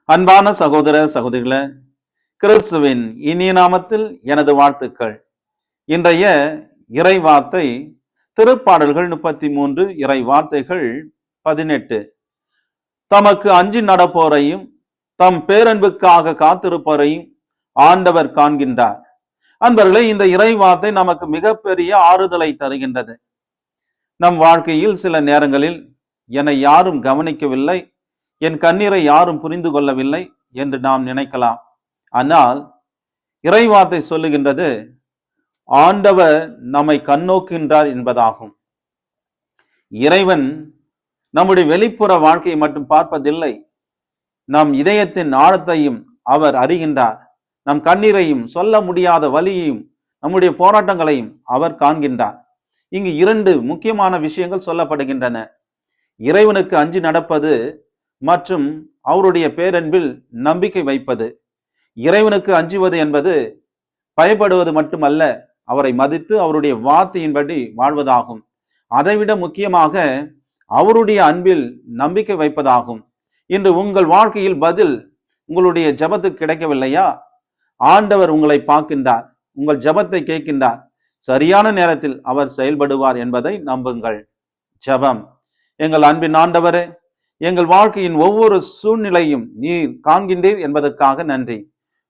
அன்பான சகோதர சகோதரிகளே, கிறிஸ்துவின் இனிய நாமத்தில் எனது வாழ்த்துக்கள். இன்றைய இறை வார்த்தை திருப்பாடல்கள் 33 இறை வார்த்தைகள் 18. தமக்கு அஞ்சி நடப்போரையும் தம் பேரன்புக்காக காத்திருப்போரையும் ஆண்டவர் காண்கின்றார். அன்பர்களே, இந்த இறை வார்த்தை நமக்கு மிகப்பெரிய ஆறுதலை தருகின்றது. நம் வாழ்க்கையில் சில நேரங்களில் என்னை யாரும் கவனிக்கவில்லை, என் கண்ணீரை யாரும் புரிந்து கொள்ளவில்லை என்று நாம் நினைக்கலாம். ஆனால் இறைவார்த்தை சொல்லுகின்றது, ஆண்டவர் நம்மை கண்ணோக்கின்றார் என்பதாகும். இறைவன் நம்முடைய வெளிப்புற வாழ்க்கையை மட்டும் பார்ப்பதில்லை, நம் இதயத்தின் ஆழத்தையும் அவர் அறிகின்றார். நம் கண்ணீரையும், சொல்ல முடியாத வலியையும், நம்முடைய போராட்டங்களையும் அவர் காண்கின்றார். இங்கு 2 முக்கியமான விஷயங்கள் சொல்லப்படுகின்றன. இறைவனுக்கு அஞ்சி நடப்பது மற்றும் அவருடைய பேரன்பில் நம்பிக்கை வைப்பது. இறைவனுக்கு அஞ்சுவது என்பது பயப்படுவது மட்டுமல்ல, அவரை மதித்து அவருடைய வார்த்தையின்படி வாழ்வதாகும். அதைவிட முக்கியமாக அவருடைய அன்பில் நம்பிக்கை வைப்பதாகும். இன்று உங்கள் வாழ்க்கையில் பதில் உங்களுடைய ஜெபத்துக்கு கிடைக்கவில்லையா? ஆண்டவர் உங்களை பார்க்கின்றார், உங்கள் ஜெபத்தை கேட்கின்றார். சரியான நேரத்தில் அவர் செயல்படுவார் என்பதை நம்புங்கள். ஜெபம். எங்கள் அன்பின் ஆண்டவரே, எங்கள் வாழ்க்கையின் ஒவ்வொரு சூழ்நிலையும் நீர் காண்கின்றீர் என்பதற்காக நன்றி.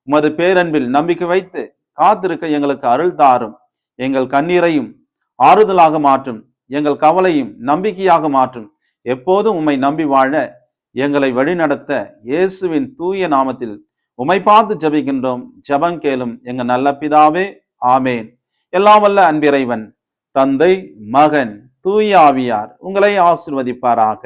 உமது பேரன்பில் நம்பிக்கை வைத்து காத்திருக்க எங்களுக்கு அருள் தாரும். எங்கள் கண்ணீரையும் ஆறுதலாக மாற்றும், எங்கள் கவலையும் நம்பிக்கையாக மாற்றும். எப்போதும் உம்மை நம்பி வாழ எங்களை வழிநடத்த இயேசுவின் தூய நாமத்தில் உம்மை பார்த்து ஜெபிக்கின்றோம். ஜெபம் கேளும் எங்கள் நல்ல பிதாவே, ஆமேன். எல்லாம் வல்ல அன்பிறைவன், தந்தை, மகன், தூய ஆவியார் உங்களை ஆசீர்வதிப்பாராக.